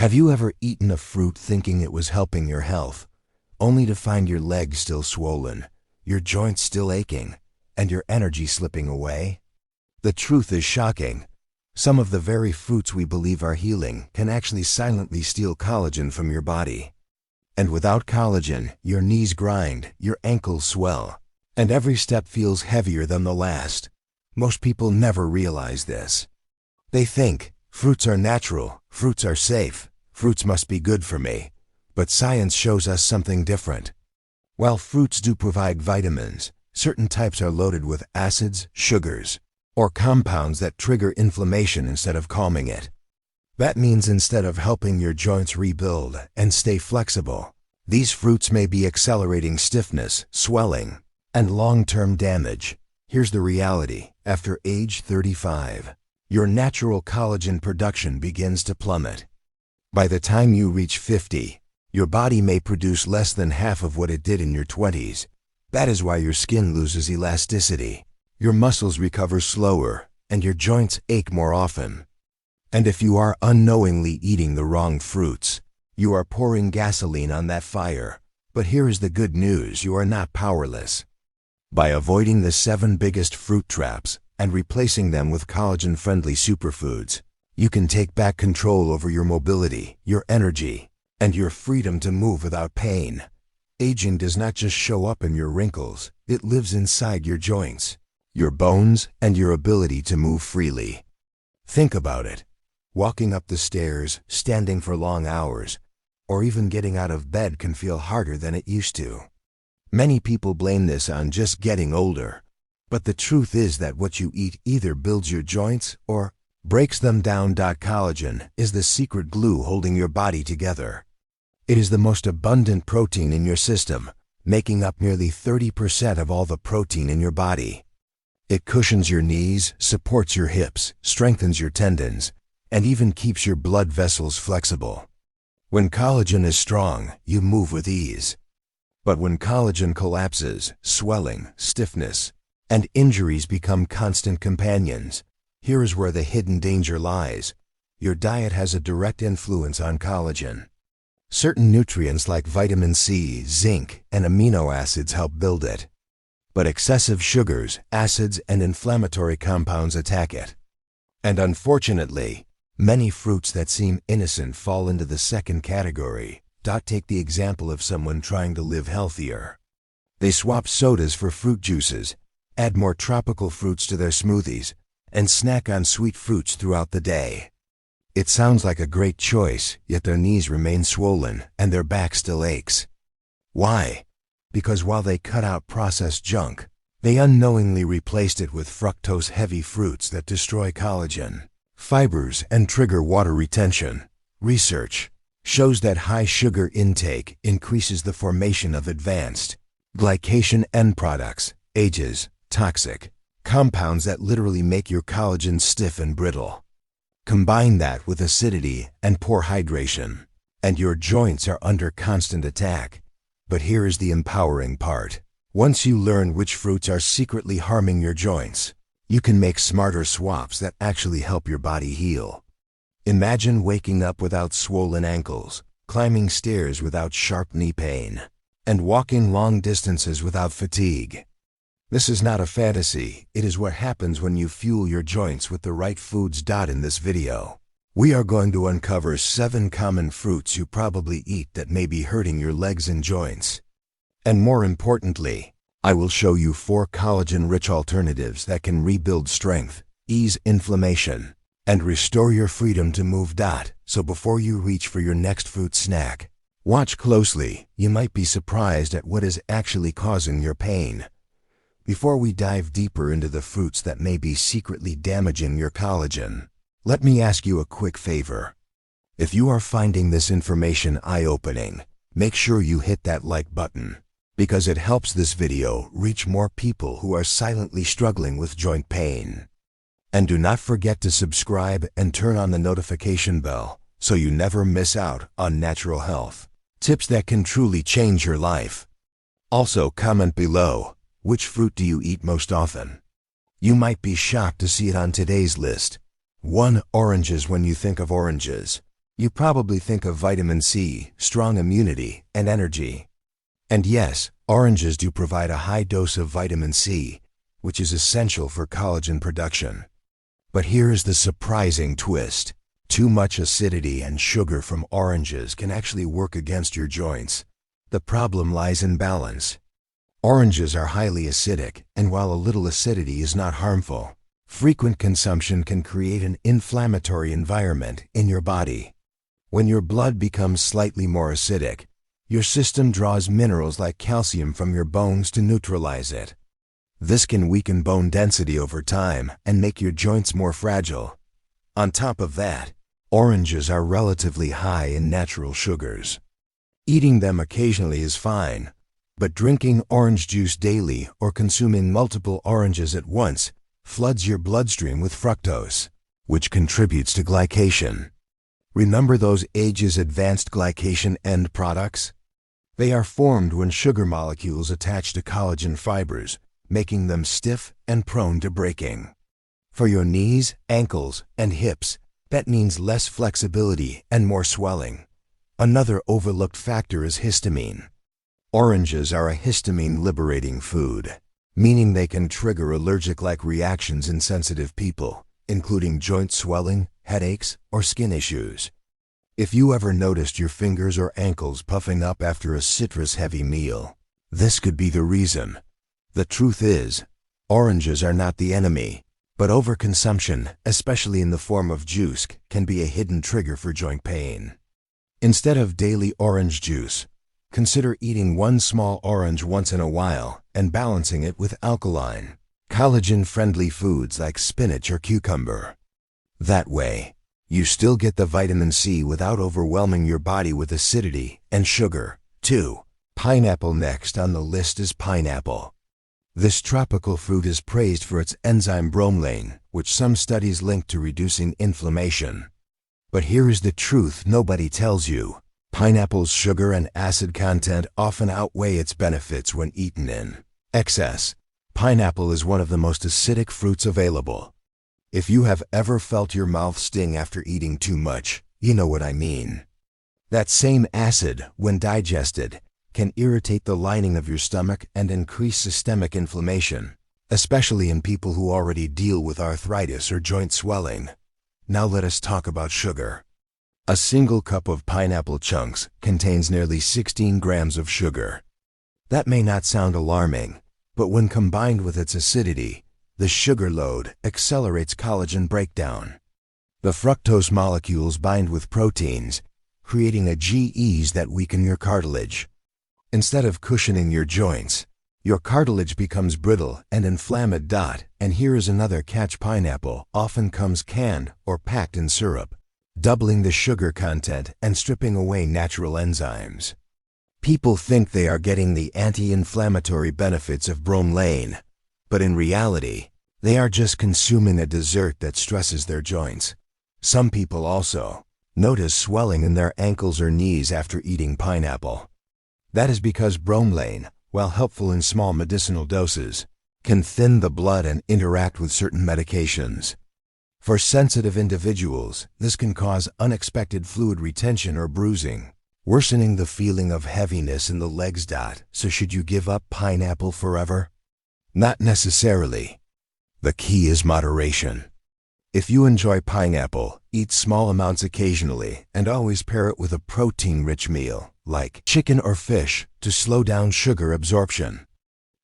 Have you ever eaten a fruit thinking it was helping your health, only to find your legs still swollen, your joints still aching, and your energy slipping away? The truth is shocking. Some of the very fruits we believe are healing can actually silently steal collagen from your body. And without collagen, your knees grind, your ankles swell, and every step feels heavier than the last. Most people never realize this. They think, fruits are natural, fruits are safe, fruits must be good for me. But science shows us something different. While fruits do provide vitamins, certain types are loaded with acids, sugars, or compounds that trigger inflammation instead of calming it. That means instead of helping your joints rebuild and stay flexible, these fruits may be accelerating stiffness, swelling, and long-term damage. Here's the reality. After age 35, your natural collagen production begins to plummet. By the time you reach 50, your body may produce less than half of what it did in your 20s. That is why your skin loses elasticity, your muscles recover slower, and your joints ache more often. And if you are unknowingly eating the wrong fruits, you are pouring gasoline on that fire. But here is the good news: you are not powerless. By avoiding the 7 biggest fruit traps and replacing them with collagen-friendly superfoods, you can take back control over your mobility, your energy, and your freedom to move without pain. Aging does not just show up in your wrinkles, it lives inside your joints, your bones, and your ability to move freely. Think about it. Walking up the stairs, standing for long hours, or even getting out of bed can feel harder than it used to. Many people blame this on just getting older, but the truth is that what you eat either builds your joints or breaks them down. Collagen is the secret glue holding your body together. It is the most abundant protein in your system, making up nearly 30% of all the protein in your body. It cushions your knees, supports your hips, strengthens your tendons, and even keeps your blood vessels flexible. When collagen is strong, you move with ease. But when collagen collapses, swelling, stiffness, and injuries become constant companions. Here is where the hidden danger lies. Your diet has a direct influence on collagen. Certain nutrients like vitamin C, zinc, and amino acids help build it. But excessive sugars, acids, and inflammatory compounds attack it. And unfortunately, many fruits that seem innocent fall into the second category. Take the example of someone trying to live healthier. They swap sodas for fruit juices, add more tropical fruits to their smoothies, and snack on sweet fruits throughout the day. It sounds like a great choice, yet their knees remain swollen and their back still aches. Why? Because while they cut out processed junk, they unknowingly replaced it with fructose-heavy fruits that destroy collagen, fibers, and trigger water retention. Research shows that high sugar intake increases the formation of advanced glycation end products, AGEs, toxic compounds that literally make your collagen stiff and brittle. Combine that with acidity and poor hydration, and your joints are under constant attack. But here is the empowering part. Once you learn which fruits are secretly harming your joints, you can make smarter swaps that actually help your body heal. Imagine waking up without swollen ankles, climbing stairs without sharp knee pain, and walking long distances without fatigue. This is not a fantasy, it is what happens when you fuel your joints with the right foods. In this video, we are going to uncover 7 common fruits you probably eat that may be hurting your legs and joints. And more importantly, I will show you 4 collagen-rich alternatives that can rebuild strength, ease inflammation, and restore your freedom to move. So before you reach for your next fruit snack, watch closely. You might be surprised at what is actually causing your pain. Before we dive deeper into the fruits that may be secretly damaging your collagen, let me ask you a quick favor. If you are finding this information eye-opening, make sure you hit that like button, because it helps this video reach more people who are silently struggling with joint pain. And do not forget to subscribe and turn on the notification bell so you never miss out on natural health tips that can truly change your life. Also, comment below, which fruit do you eat most often? You might be shocked to see it on today's list. 1. Oranges. When you think of oranges, You probably think of vitamin C, strong immunity, and energy. And yes, oranges do provide a high dose of vitamin C, which is essential for collagen production. But here is the surprising twist. Too much acidity and sugar from oranges can actually work against your joints. The problem lies in balance. Oranges are highly acidic, and while a little acidity is not harmful, frequent consumption can create an inflammatory environment in your body. When your blood becomes slightly more acidic, your system draws minerals like calcium from your bones to neutralize it. This can weaken bone density over time and make your joints more fragile. On top of that, oranges are relatively high in natural sugars. Eating them occasionally is fine, but drinking orange juice daily or consuming multiple oranges at once floods your bloodstream with fructose, which contributes to glycation. Remember those age's advanced glycation end products? They are formed when sugar molecules attach to collagen fibers, making them stiff and prone to breaking. For your knees, ankles, and hips, that means less flexibility and more swelling. Another overlooked factor is histamine. Oranges are a histamine-liberating food, meaning they can trigger allergic-like reactions in sensitive people, including joint swelling, headaches, or skin issues. If you ever noticed your fingers or ankles puffing up after a citrus-heavy meal, this could be the reason. The truth is, oranges are not the enemy, but overconsumption, especially in the form of juice, can be a hidden trigger for joint pain. Instead of daily orange juice, consider eating one small orange once in a while and balancing it with alkaline, collagen-friendly foods like spinach or cucumber. That way, you still get the vitamin C without overwhelming your body with acidity and sugar. 2. Pineapple. Next on the list is pineapple. This tropical fruit is praised for its enzyme bromelain, which some studies link to reducing inflammation. But here is the truth nobody tells you. Pineapple's sugar and acid content often outweigh its benefits when eaten in excess. Pineapple is one of the most acidic fruits available. If you have ever felt your mouth sting after eating too much, you know what I mean. That same acid, when digested, can irritate the lining of your stomach and increase systemic inflammation, especially in people who already deal with arthritis or joint swelling. Now let us talk about sugar. A single cup of pineapple chunks contains nearly 16 grams of sugar. That may not sound alarming, but when combined with its acidity, the sugar load accelerates collagen breakdown. The fructose molecules bind with proteins, creating a GEs that weaken your cartilage. Instead of cushioning your joints, your cartilage becomes brittle and inflamed. And here is another catch: pineapple often comes canned or packed in syrup, doubling the sugar content and stripping away natural enzymes. People think they are getting the anti-inflammatory benefits of bromelain, but in reality, they are just consuming a dessert that stresses their joints. Some people also notice swelling in their ankles or knees after eating pineapple. That is because bromelain, while helpful in small medicinal doses, can thin the blood and interact with certain medications. For sensitive individuals, this can cause unexpected fluid retention or bruising, worsening the feeling of heaviness in the legs. So should you give up pineapple forever? Not necessarily. The key is moderation. If you enjoy pineapple, eat small amounts occasionally and always pair it with a protein-rich meal, like chicken or fish, to slow down sugar absorption.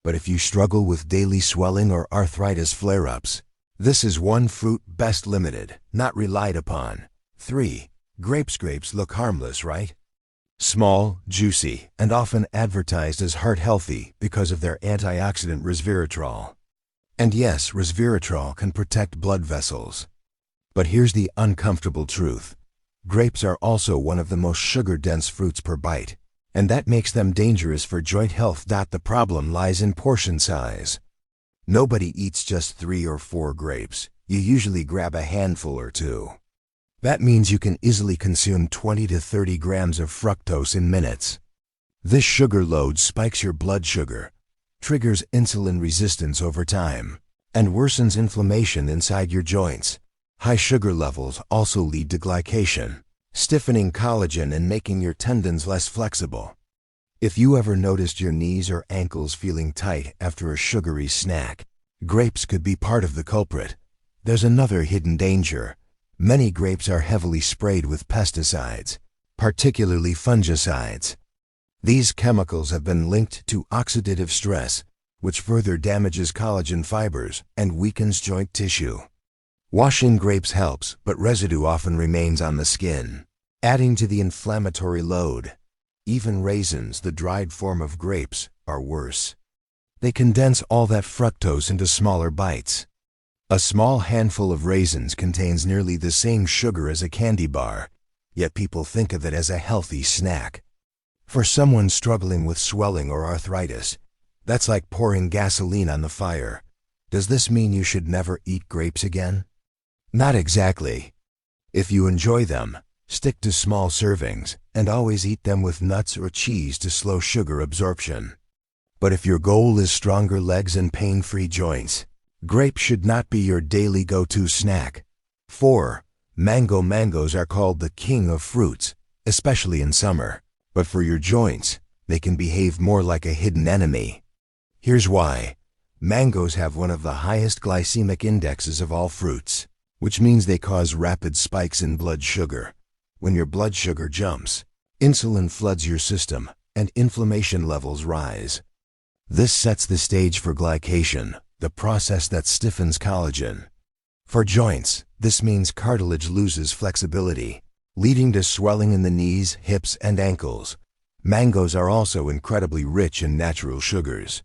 But if you struggle with daily swelling or arthritis flare-ups, this is one fruit best limited, not relied upon. 3. Grapes. Grapes look harmless, right? Small, juicy, and often advertised as heart-healthy because of their antioxidant resveratrol. And yes, resveratrol can protect blood vessels. But here's the uncomfortable truth. Grapes are also one of the most sugar-dense fruits per bite, and that makes them dangerous for joint health. The problem lies in portion size. Nobody eats just 3 or 4 grapes. You usually grab a handful or 2. That means you can easily consume 20 to 30 grams of fructose in minutes. This sugar load spikes your blood sugar, triggers insulin resistance over time, and worsens inflammation inside your joints. High sugar levels also lead to glycation, stiffening collagen and making your tendons less flexible. If you ever noticed your knees or ankles feeling tight after a sugary snack, grapes could be part of the culprit. There's another hidden danger. Many grapes are heavily sprayed with pesticides, particularly fungicides. These chemicals have been linked to oxidative stress, which further damages collagen fibers and weakens joint tissue. Washing grapes helps, but residue often remains on the skin, adding to the inflammatory load. Even raisins, the dried form of grapes, are worse. They condense all that fructose into smaller bites. A small handful of raisins contains nearly the same sugar as a candy bar, yet people think of it as a healthy snack. For someone struggling with swelling or arthritis, that's like pouring gasoline on the fire. Does this mean you should never eat grapes again? Not exactly. If you enjoy them, stick to small servings and always eat them with nuts or cheese to slow sugar absorption. But if your goal is stronger legs and pain-free joints, grapes should not be your daily go-to snack. 4. Mangoes are called the king of fruits, especially in summer. But for your joints, they can behave more like a hidden enemy. Here's why. Mangoes have one of the highest glycemic indexes of all fruits, which means they cause rapid spikes in blood sugar. When your blood sugar jumps, insulin floods your system and inflammation levels rise. This sets the stage for glycation, the process that stiffens collagen. For joints, this means cartilage loses flexibility, leading to swelling in the knees, hips, and ankles. Mangoes are also incredibly rich in natural sugars.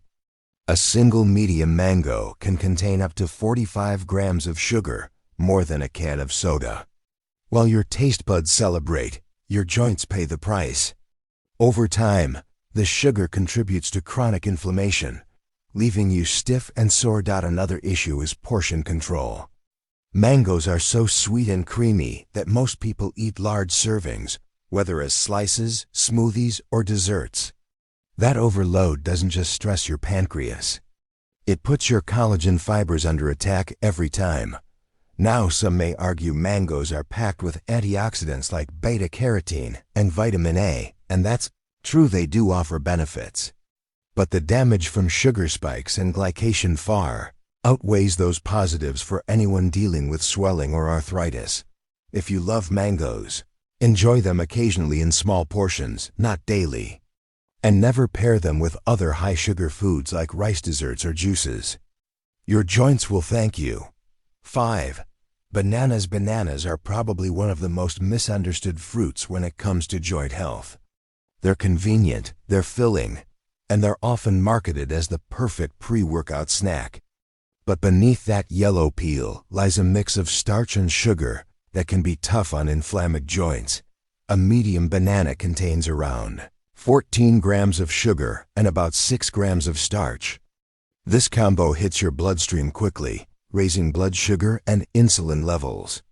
A single medium mango can contain up to 45 grams of sugar, more than a can of soda. While your taste buds celebrate, your joints pay the price. Over time, the sugar contributes to chronic inflammation, leaving you stiff and sore. Another issue is portion control. Mangoes are so sweet and creamy that most people eat large servings, whether as slices, smoothies, or desserts. That overload doesn't just stress your pancreas. It puts your collagen fibers under attack every time. Now some may argue mangoes are packed with antioxidants like beta-carotene and vitamin A, and that's true, they do offer benefits. But the damage from sugar spikes and glycation far outweighs those positives for anyone dealing with swelling or arthritis. If you love mangoes, enjoy them occasionally in small portions, not daily. And never pair them with other high-sugar foods like rice desserts or juices. Your joints will thank you. 5. Bananas are probably one of the most misunderstood fruits when it comes to joint health. They're convenient, they're filling, and they're often marketed as the perfect pre-workout snack. But beneath that yellow peel lies a mix of starch and sugar that can be tough on inflamed joints. A medium banana contains around 14 grams of sugar and about 6 grams of starch. This combo hits your bloodstream quickly, raising blood sugar and insulin levels.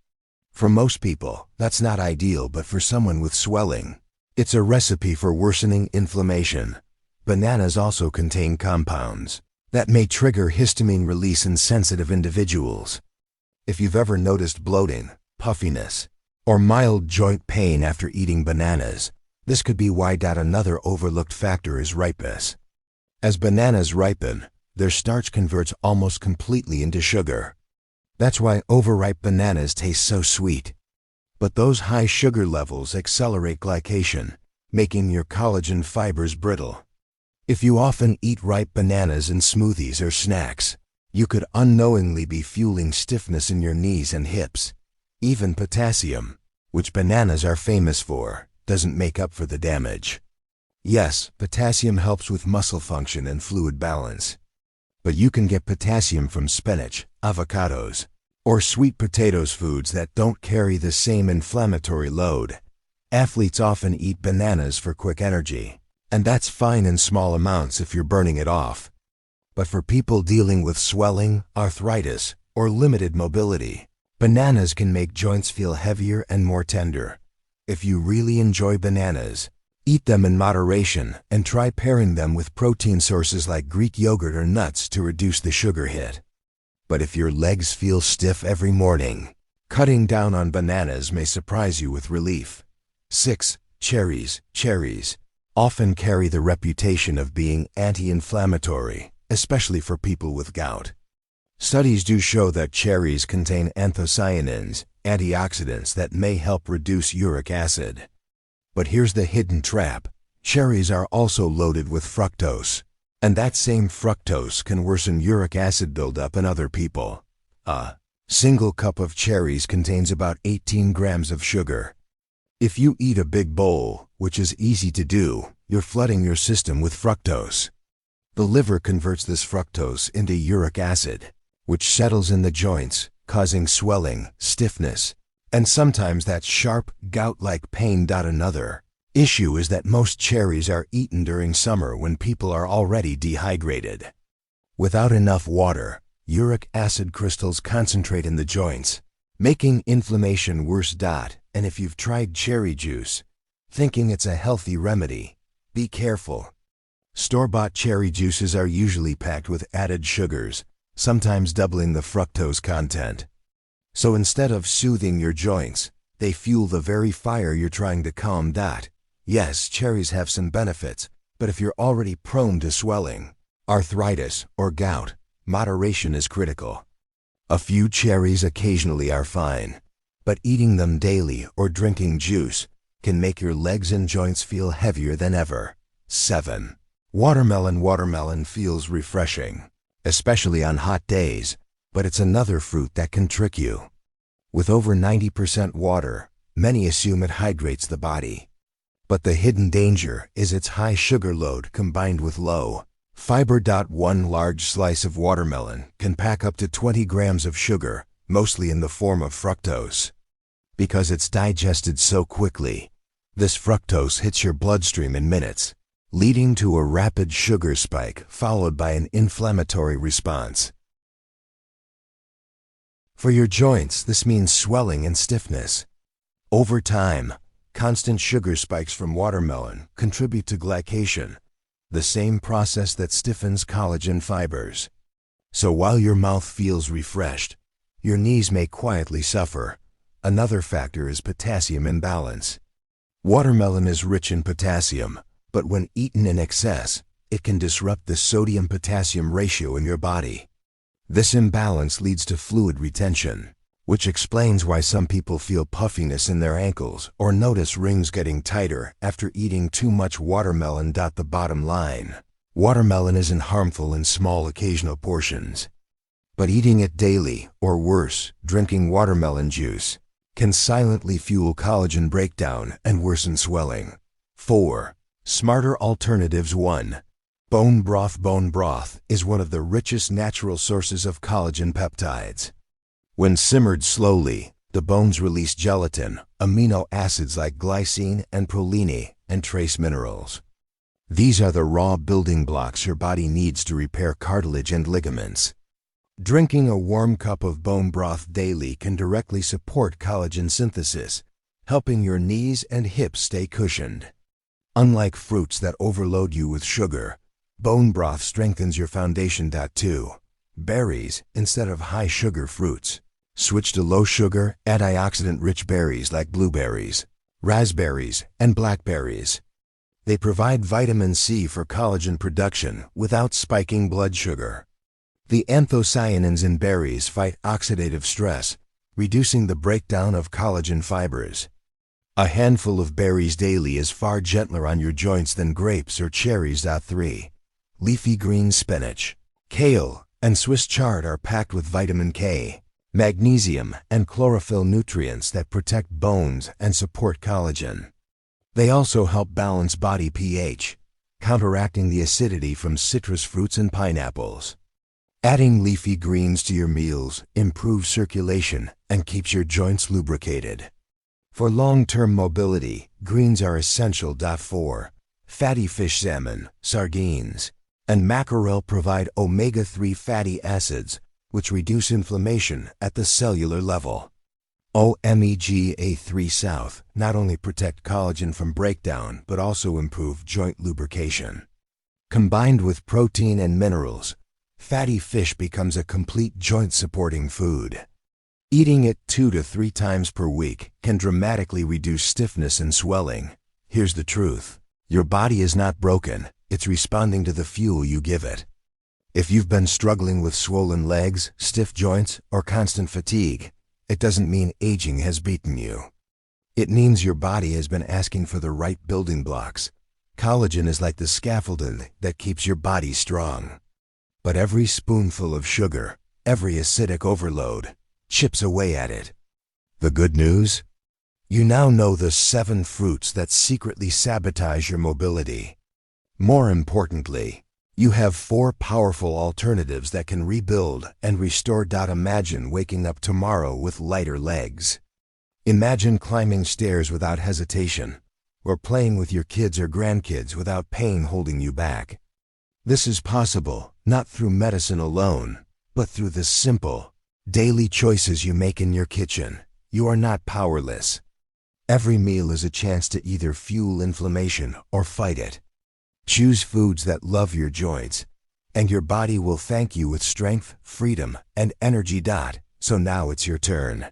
For most people, that's not ideal, but for someone with swelling, it's a recipe for worsening inflammation. Bananas also contain compounds that may trigger histamine release in sensitive individuals. If you've ever noticed bloating, puffiness, or mild joint pain after eating bananas, this could be why. Another overlooked factor is ripeness. As bananas ripen, their starch converts almost completely into sugar. That's why overripe bananas taste so sweet. But those high sugar levels accelerate glycation, making your collagen fibers brittle. If you often eat ripe bananas in smoothies or snacks, you could unknowingly be fueling stiffness in your knees and hips. Even potassium, which bananas are famous for, doesn't make up for the damage. Yes, potassium helps with muscle function and fluid balance. But you can get potassium from spinach, avocados, or sweet potatoes, foods that don't carry the same inflammatory load. Athletes often eat bananas for quick energy, and that's fine in small amounts if you're burning it off. But for people dealing with swelling, arthritis, or limited mobility, bananas can make joints feel heavier and more tender. If you really enjoy bananas, eat them in moderation and try pairing them with protein sources like Greek yogurt or nuts to reduce the sugar hit. But if your legs feel stiff every morning, cutting down on bananas may surprise you with relief. 6. Cherries. Cherries often carry the reputation of being anti-inflammatory, especially for people with gout. Studies do show that cherries contain anthocyanins, antioxidants that may help reduce uric acid. But here's the hidden trap. Cherries are also loaded with fructose, and that same fructose can worsen uric acid buildup in other people. A single cup of cherries contains about 18 grams of sugar. If you eat a big bowl, which is easy to do, you're flooding your system with fructose. The liver converts this fructose into uric acid, which settles in the joints, causing swelling, stiffness, and sometimes that sharp, gout-like pain. Another issue is that most cherries are eaten during summer when people are already dehydrated. Without enough water, uric acid crystals concentrate in the joints, making inflammation worse. And if you've tried cherry juice, thinking it's a healthy remedy, be careful. Store-bought cherry juices are usually packed with added sugars, sometimes doubling the fructose content. So instead of soothing your joints, they fuel the very fire you're trying to calm. Yes, cherries have some benefits, but if you're already prone to swelling, arthritis, or gout, moderation is critical. A few cherries occasionally are fine, but eating them daily or drinking juice can make your legs and joints feel heavier than ever. 7. Watermelon. Watermelon feels refreshing, especially on hot days, but it's another fruit that can trick you. With over 90% water, many assume it hydrates the body. But the hidden danger is its high sugar load combined with low fiber. One large slice of watermelon can pack up to 20 grams of sugar, mostly in the form of fructose. Because it's digested so quickly, this fructose hits your bloodstream in minutes, leading to a rapid sugar spike followed by an inflammatory response. For your joints, this means swelling and stiffness. Over time, constant sugar spikes from watermelon contribute to glycation, the same process that stiffens collagen fibers. So while your mouth feels refreshed, your knees may quietly suffer. Another factor is potassium imbalance. Watermelon is rich in potassium, but when eaten in excess, it can disrupt the sodium-potassium ratio in your body. This imbalance leads to fluid retention, which explains why some people feel puffiness in their ankles or notice rings getting tighter after eating too much watermelon. The bottom line: watermelon isn't harmful in small occasional portions. But eating it daily, or worse, drinking watermelon juice, can silently fuel collagen breakdown and worsen swelling. 4. Smarter alternatives. 1. Bone broth. Bone broth is one of the richest natural sources of collagen peptides. When simmered slowly, the bones release gelatin, amino acids like glycine and proline, and trace minerals. These are the raw building blocks your body needs to repair cartilage and ligaments. Drinking a warm cup of bone broth daily can directly support collagen synthesis, helping your knees and hips stay cushioned. Unlike fruits that overload you with sugar, bone broth strengthens your foundation. 2. Berries instead of high-sugar fruits. Switch to low-sugar, antioxidant-rich berries like blueberries, raspberries, and blackberries. They provide vitamin C for collagen production without spiking blood sugar. The anthocyanins in berries fight oxidative stress, reducing the breakdown of collagen fibers. A handful of berries daily is far gentler on your joints than grapes or cherries. 3. Leafy green. Spinach, kale, and Swiss chard are packed with vitamin K, magnesium, and chlorophyll nutrients that protect bones and support collagen. They also help balance body pH, counteracting the acidity from citrus fruits and pineapples. Adding leafy greens to your meals improves circulation and keeps your joints lubricated. For long-term mobility, greens are essential. 4. Fatty fish. Salmon, sardines, and mackerel provide omega-3 fatty acids, which reduce inflammation at the cellular level. Omega-3 South not only protect collagen from breakdown but also improve joint lubrication. Combined with protein and minerals, fatty fish becomes a complete joint-supporting food. Eating it 2 to 3 times per week can dramatically reduce stiffness and swelling. Here's the truth. Your body is not broken. It's responding to the fuel you give it. If you've been struggling with swollen legs, stiff joints, or constant fatigue, it doesn't mean aging has beaten you. It means your body has been asking for the right building blocks. Collagen is like the scaffolding that keeps your body strong. But every spoonful of sugar, every acidic overload, chips away at it. The good news? You now know the 7 fruits that secretly sabotage your mobility. More importantly, you have 4 powerful alternatives that can rebuild and restore. Imagine waking up tomorrow with lighter legs. Imagine climbing stairs without hesitation, or playing with your kids or grandkids without pain holding you back. This is possible, not through medicine alone, but through the simple, daily choices you make in your kitchen. You are not powerless. Every meal is a chance to either fuel inflammation or fight it. Choose foods that love your joints, and your body will thank you with strength, freedom, and energy. So now it's your turn.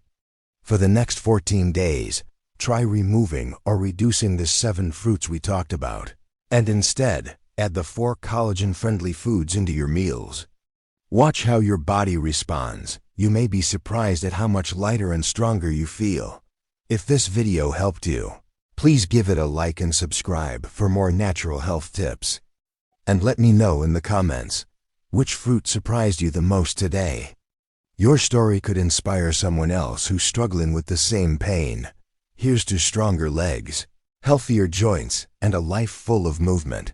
For the next 14 days, try removing or reducing the 7 fruits we talked about, and instead, add the 4 collagen-friendly foods into your meals. Watch how your body responds. You may be surprised at how much lighter and stronger you feel. If this video helped you, please give it a like and subscribe for more natural health tips. And let me know in the comments, which fruit surprised you the most today? Your story could inspire someone else who's struggling with the same pain. Here's to stronger legs, healthier joints, and a life full of movement.